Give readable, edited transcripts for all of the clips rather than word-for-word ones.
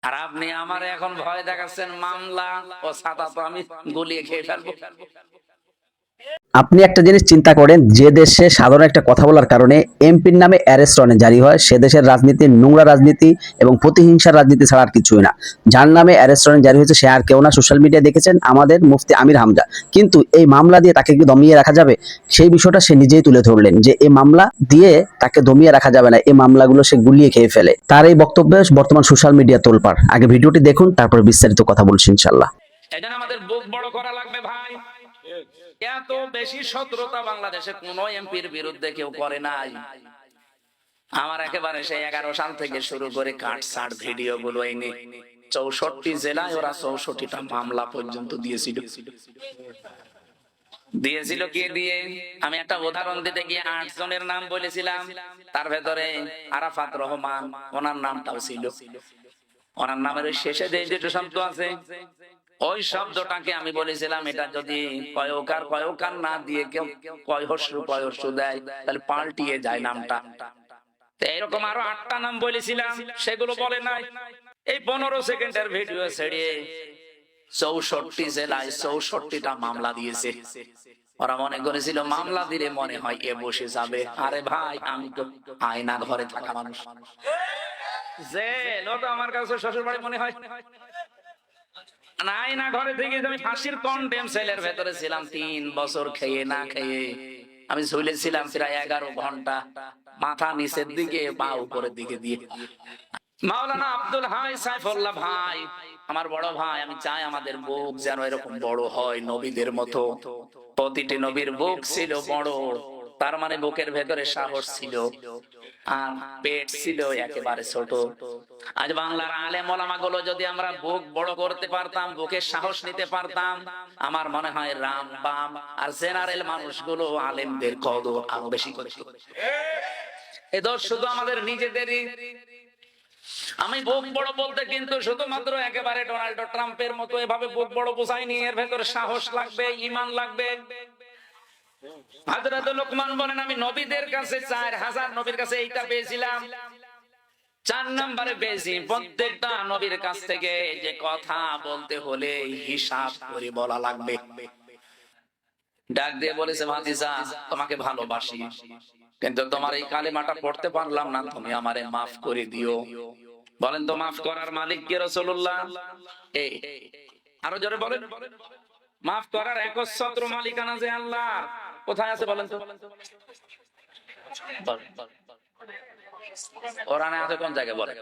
আর আপনি আমার এখন ভয় দেখাচ্ছেন মামলা ও ছাতা তো আমি গলিয়ে খেয়ে ফেলবো। আপনি একটা জিনিস চিন্তা করেন, যে দেশে সাধারণ একটা কথা বলার কারণে এমপির নামে অ্যারেস্ট ওয়ারেন্ট জারি হয়, সে দেশের রাজনীতি নোংরা রাজনীতি এবং প্রতিহিংসার রাজনীতি ছাড়া আর কিছুই না। যার নামে অ্যারেস্ট ওয়ারেন্ট জারি হয়েছে সে আর কেউ না, সোশ্যাল মিডিয়ায় দেখেছেন আমাদের মুফতি আমির হামজা। কিন্তু এই মামলা দিয়ে তাকে কি দমিয়ে রাখা যাবে? সেই বিষয়টা সে নিজেই তুলে ধরলেন যে এই মামলা দিয়ে তাকে দমিয়ে রাখা যাবে না, এই মামলাগুলো সে গুলিয়ে খেয়ে ফেলে। তার এই বক্তব্যে বর্তমান সোশ্যাল মিডিয়া তোলপাড়। আগে ভিডিওটি দেখুন, তারপর বিস্তারিত কথা বলছি ইনশাল্লাহ। এই জন্য আমাদের বুক বড় করা লাগবে ভাই। এত বেশি শত্রুতা বাংলাদেশে কোন এমপির বিরুদ্ধে কেউ করে নাই। আমার একেবারে সেই 11 সাল থেকে শুরু করে কাটছাড় ভিডিও গুলো এনে 64 জেলায় ওরা 64টা মামলা পর্যন্ত দিয়েছিল। দিয়েছিল কে দিয়ে? আমি একটা উদাহরণ দিতে গিয়ে 8 জনের নাম বলেছিলাম, তার ভেতরে আরাফাত রহমান, ওনার নামটাও ছিল। ওনার নামের শেষে যে শব্দ আছে, ওই শব্দটাকে আমি বলেছিলাম এটা যদি কয়কার না দিয়ে কেউ কয়হস্রু দেয় তাহলে পাল্টিয়ে যায় নামটা। এরকম আরো 8টা নাম বলেছিলাম, সেগুলো বলে নাই। এই 15 সেকেন্ডের ভিডিও ছেড়ে 64 জেলায় 64টা মামলা দিয়েছে। ওরা মনে করেছিল মামলা দিলে মনে হয় এ বসে যাবে। আরে ভাই, আমি তো আয়না ঘরে থাকা মানুষ। জেল ও তো আমার কাছে শ্বশুর বাড়ি মনে হয়। আয়না ঘরে থেকে আমি ফাঁসির কন্ডেম সেলের ভেতরে ছিলাম 3 বছর, খেয়ে না খেয়ে আমি ঝুলেছিলাম প্রায় 11 ঘন্টা, মাথা নিচের দিকে পা উপরের দিকে দিয়ে। মাওলানা আব্দুল হাই সাইফুল্লাহ ভাই আমার বড় ভাই, আমি চাই আমাদের বুক যেন এরকম বড় হয় নবীদের মতো। প্রতিটি নবীর বুক ছিল বড়, তার মানে বুকের ভেতরে সাহস ছিল আর পেট ছিল একেবারে ছোট। আজ বাংলার আলেম ওলামা গুলো যদি আমরা বুক বড় করতে পারতাম, বুকের সাহস নিতে পারতাম, আমার মনে হয় রাম বাম আর জেনারেল মানুষগুলো আলেমদের কদর আরো বেশি করে। এ দোষ শুধু আমাদের নিজেদেরই। আমি বুক বড় বলতে কিন্তু শুধুমাত্র একেবারে ডোনাল্ড ট্রাম্পের মতো এভাবে বুক বড় বোঝাইনি। এর ভেতরে সাহস লাগবে, ঈমান লাগবে। হযরত লোকমান বলেন, আমি নবীদের কাছে 4000 নবীর কাছে এইটা পেয়েছিলাম, 4 নম্বরে পেয়েছি। প্রত্যেকটা নবীর কাছ থেকে যে কথা বলতে হলে হিসাব করে বলা লাগবে। ডাক দিয়ে বলেছে, ভাতিজা তোমাকে ভালোবাসি, কিন্তু তোমার এই কালেমাটা পড়তে পারলাম না, তুমি আমারে মাফ করে দিও। বলেন তো মাফ করার মালিক কে? রাসূলুল্লাহ। এই আরো জোরে বলেন, মাফ করার একচ্ছত্র মালিকানা যে আল্লাহ, কোথায় আছে বলেন তো? কোরআনে আছে কোন জায়গায়? বলে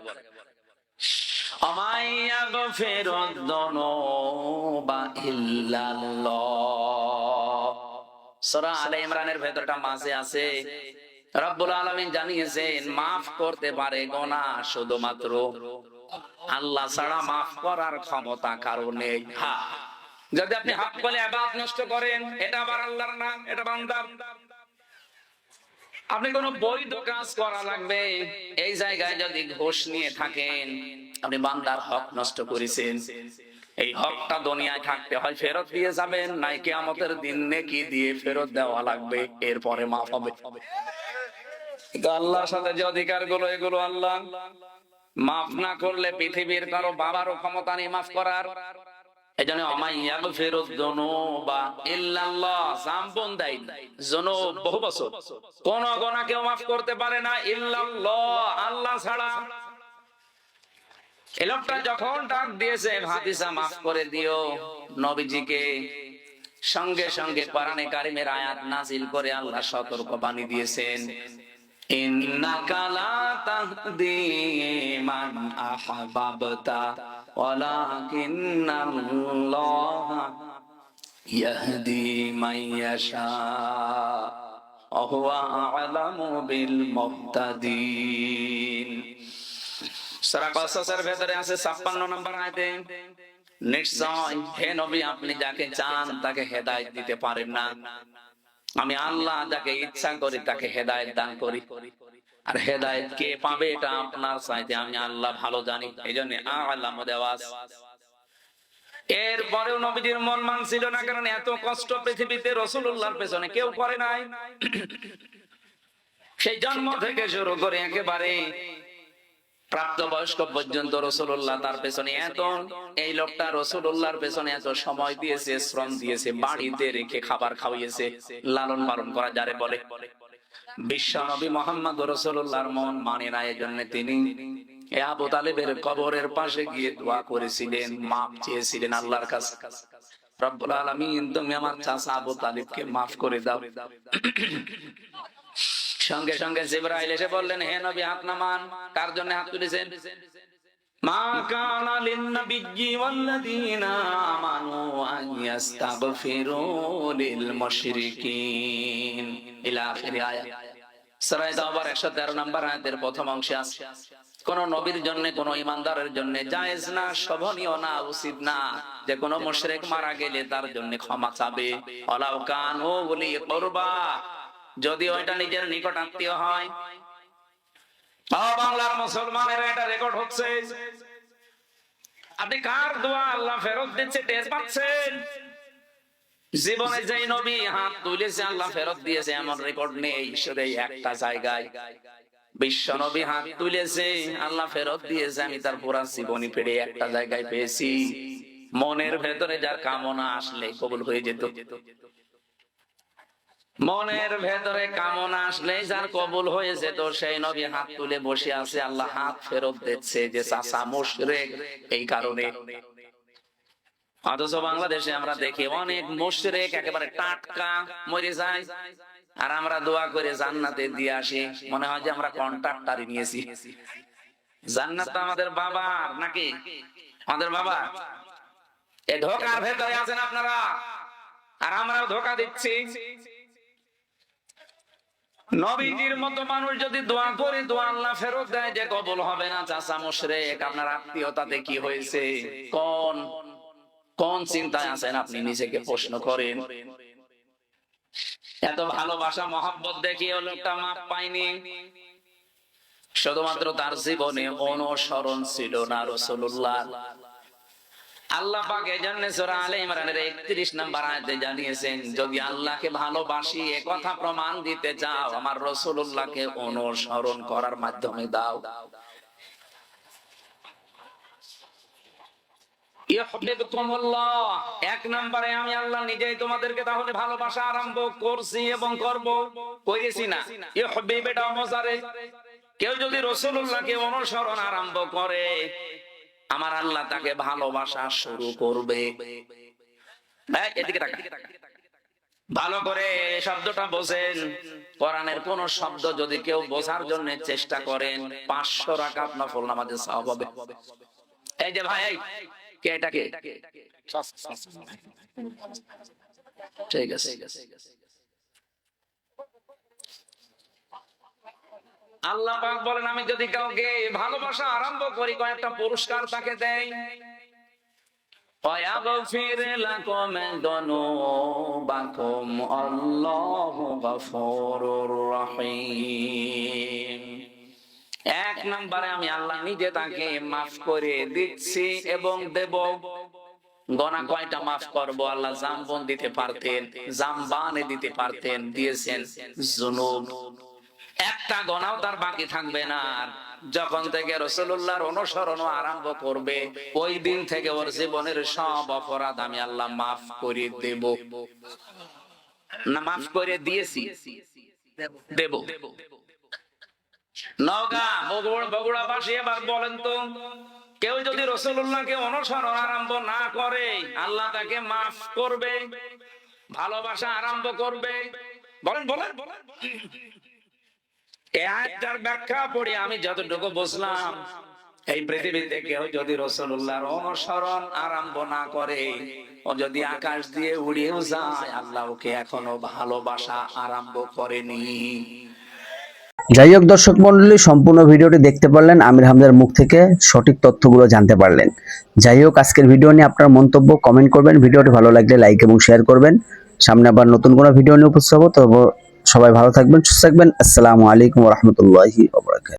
আমায়াগফিরুদ যুনুবা ইল্লাল্লাহ। সূরা আলে ইমরানের ভেতরটা মাঝে আছে, রব্বুল আলামিন জানিয়েছেন মাফ করতে পারে গুনাহ শুধুমাত্র আল্লাহ ছাড়া, মাফ করার ক্ষমতা কারো নেই। হ্যাঁ, যদি আপনি হক বলে ইবাদত নষ্ট করেন, এটা আবার আল্লাহর নাম, এটা বান্দার। আপনি কোন বৈধ কাজ করা লাগবে, এই জায়গায় যদি ঘুষ নিয়ে থাকেন, আপনি বান্দার হক নষ্ট করেছেন। এই হকটা দুনিয়ায় থাকতে হয় ফেরত দিয়ে যাবেন, নাই কিয়ামতের দিন নেকি দিয়ে ফেরত দেওয়া লাগবে, এরপরে মাফ হবে। কিন্তু আল্লাহর সাথে যে অধিকার গুলো, এগুলো আল্লাহ মাফ না করলে পৃথিবীর কারো বাবারও ক্ষমতা নেই মাফ করার। এজন্য আমায়াগফিরুদ যুনুবা ইল্লাল্লাহ, জামবন দেয় যুনুব বহু বছর, কোন গুনাহ কেউ মাফ করতে পারে না ইল্লাল্লাহ, আল্লাহ ছাড়া। এই লোকটা যখন ডাক দিয়েছে ভাতিজা মাফ করে দিও নবীজিকে, সঙ্গে সঙ্গে কোরআনে কারিমের আয়াত নাজিল করে আল্লাহ সতর্ক বাণী দিয়েছেন, ইন্নাকা লা তাহদি মান আহবাবতা ওয়ালাকিন্নাল্লাহা ইয়াহদি মান ইয়াশা ওয়া হুয়া আ'লামু বিল মুহতাদিন। সূরা কসসের ভেতরে আছে 56 নম্বর আয়াতে, নিশ্চয় হে নবী আপনি যাকে চান তাকে হেদায়েত দিতে পারেন না, আমি আল্লাহ যাকে ইচ্ছা করি তাকে হেদায়েত দান করি, আর হেদায়েত কে পাবে এটা আপনার চাইতে আমি আল্লাহ ভালো জানি। এইজন্য আ'লামু দেওয়া আছে। এরপরেও নবীজির মন মানছিল না, কারণ এত কষ্ট পৃথিবীতে রাসূলুল্লাহর পেছনে কেউ করে নাই। সেই জন্ম থেকে শুরু করে একেবারে প্রাপ্তবয়স্ক পর্যন্ত রাসূলুল্লাহ তার পেছনে এত, এই লোকটা রাসূলুল্লাহর পেছনে এত সময় দিয়েছে, শ্রম দিয়েছে, বাড়িতে রেখে খাবার খাওয়িয়েছে, লালন পালন করা যারে বলে। বিশ্ব নবী মুহাম্মদ রাসূলুল্লাহর মন মানে না, এজন্য তিনি আবু তালেবের কবরের পাশে গিয়ে দোয়া করেছিলেন, মাপ চেয়েছিলেন আল্লাহর কাছে, রব্বুল আলামিন তুমি আমার চাচা আবু তালেবকে মাফ করে দাও। সঙ্গে সঙ্গে জিবরাইল এসে বললেন, হে নবী হাত নামান। কার জন্য হাত তুলেছেন? মা কানা লিন-নাবিয়্যি ওয়াল্লাযীনা আমানু আন ইস্তাগফিরু লিল মুশরিকিন ইলা আখির আয়াত। সূরা তাওবার 113 নম্বর আয়াতের প্রথম অংশে আছে, কোন নবীর জন্য, কোন ইমানদারের জন্য জায়েজ না, শোভনীয় না, উচিত না যে কোন মুশরিক মারা গেলে তার জন্য ক্ষমা চাবে। ওয়ালাউ কানু উলি কুরবা, যদি ওইটা নিজের নিকট আত্মীয় হয়। বাংলার মুসলমানেরা এটা রেকর্ড হচ্ছে। আপনি কার দোয়া আল্লাহ ফেরত দিচ্ছে টের পাচ্ছেন? জীবনে যেই নবী হাত তুলেছে আল্লাহ ফেরত দিয়েছে এমন রেকর্ড নেই, শুধু একটা জায়গায় বিশ্ব নবী হাত তুলেছে আল্লাহ ফেরত দিয়েছে, আমি তার পুরা জীবনী পেড়ে একটা জায়গায় পেয়েছি। মনের ভেতরে যার কামনা আসলে কবুল হয়ে যেত, মনের ভেতরে কামনা আসলে যার কবুল হয়ে যেত, সেই নবী হাত তুলে বসে আছে, আল্লাহ হাত ফেরত দিচ্ছে যে চাচা মুশরিক এই কারণে। অথচ বাংলাদেশে আমরা দেখি অনেক মুশরিক একেবারে টাটকা মরে যায়, আর আমরা দোয়া করে জান্নাতে দিয়ে আসি, মনে হয় যে আমরা কন্ট্রাক্টরি নিয়েছি। জান্নাত তো আমাদের বাবার নাকি? আমাদের বাবা। এই ধোকার ভেতরে আছেন আপনারা, আর আমরাও ধোকা দিচ্ছি। নবীজির মতো মানুষ যদি দোয়া করে, দোয়া আল্লাহ ফেরত দেয় যে কবুল হবে না, চাচা মুশরিক। আপনার আত্মীয়তাতে কি হয়েছে? কোন চিন্তায় আছেন আপনি? নিজেকে প্রশ্ন করেন। এত ভালোবাসা মহব্বত দেখিয়ে লোকটা মাপ পায়নি, শুধুমাত্র তার জীবনে অনুসরণ ছিল না রাসূলুল্লাহ। আল্লাহ পাক এজন্য সূরা আলে ইমরানের 31 নম্বর আয়াতে জানিয়েছেন, যদি আল্লাহকে ভালোবাসি এ কথা প্রমাণ দিতে চাও, আমার রাসূলুল্লাহকে অনুসরণ করার মাধ্যমে দাও। ইউহিব্বুকুমুল্লাহ, এক নম্বরে আমি আল্লাহ নিজেই তোমাদেরকে তাহলে ভালোবাসা আরম্ভ করছি এবং করব, করেছি না। ইউহিব্বু এটা মুজারে, কেউ যদি রাসূলুল্লাহকে অনুসরণ আরম্ভ করে, আমার আল্লাহ তাকে ভালোবাসা শুরু করবে। এদিকে তাকা, ভালো করে শব্দটা বোঝেন। কোরআনের কোন শব্দ যদি কেউ বোঝার জন্য চেষ্টা করেন, 500 রাকাত নফল নামাজের সওয়াব হবে। এই যে ভাই, কে এটা কে? ঠিক আছে, আল্লাহ পাক বলেন, আমি যদি কাউকে ভালোবাসা আরম্ভ করি, কয়েকটা পুরস্কার তাকে দেই। ওয়াগফির লাকুম যুনুবাকুম আল্লাহু গফুরুর রহিম। এক নম্বরে আমি আল্লাহ নিজে তাকে মাফ করে দিচ্ছি এবং দেব। গোনা কয়টা মাফ করব? আল্লাহ জামবন দিতে পারতেন, জামবানে দিতে পারতেন, দিয়েছেন যুনুব। একটা গোনাও তার বাকি থাকবে না। যখন থেকে রাসূলুল্লাহর অনুসরণ আরম্ভ করবে, ওই দিন থেকে ওর জীবনের সব অপরাধ আমি আল্লাহ মাফ করে দেব। না, মাফ করে দিয়েছি, দেব। নওগাঁ বগুড়াবাসী এবার বলেন তো, কেউ যদি রাসূলুল্লাহকে অনুসরণ আরম্ভ না করে, আল্লাহ তাকে মাফ করবে, ভালোবাসা আরম্ভ করবে? বলেন বলেন বলেন। এই আয়াতটার ব্যাখ্যা পড়ে আমি যতটুকু বুঝলাম, এই পৃথিবীতে কেউ যদি রাসূলুল্লাহর অনুসরণ আরম্ভ না করে, ও যদি আকাশ দিয়ে উড়িয়েও যায়, আল্লাহ ওকে এখনো ভালোবাসা আরম্ভ করেনি। যাই হোক দর্শক মন্ডলী, সম্পূর্ণ ভিডিওটি দেখতে পারলেন, আমির হামজার মুখ থেকে সঠিক তথ্যগুলো জানতে পারলেন। যাই হোক, আজকের ভিডিও নিয়ে আপনার মন্তব্য কমেন্ট করবেন, ভিডিওটি ভালো লাগলে লাইক এবং শেয়ার করবেন। সামনে আবার নতুন কোনো ভিডিও নিয়ে উপস্থিত হবো। তো সবাই ভালো থাকবেন, সুস্থ থাকবেন। আসসালামু আলাইকুম ওয়া রাহমাতুল্লাহি ওয়া বারাকাতুহু।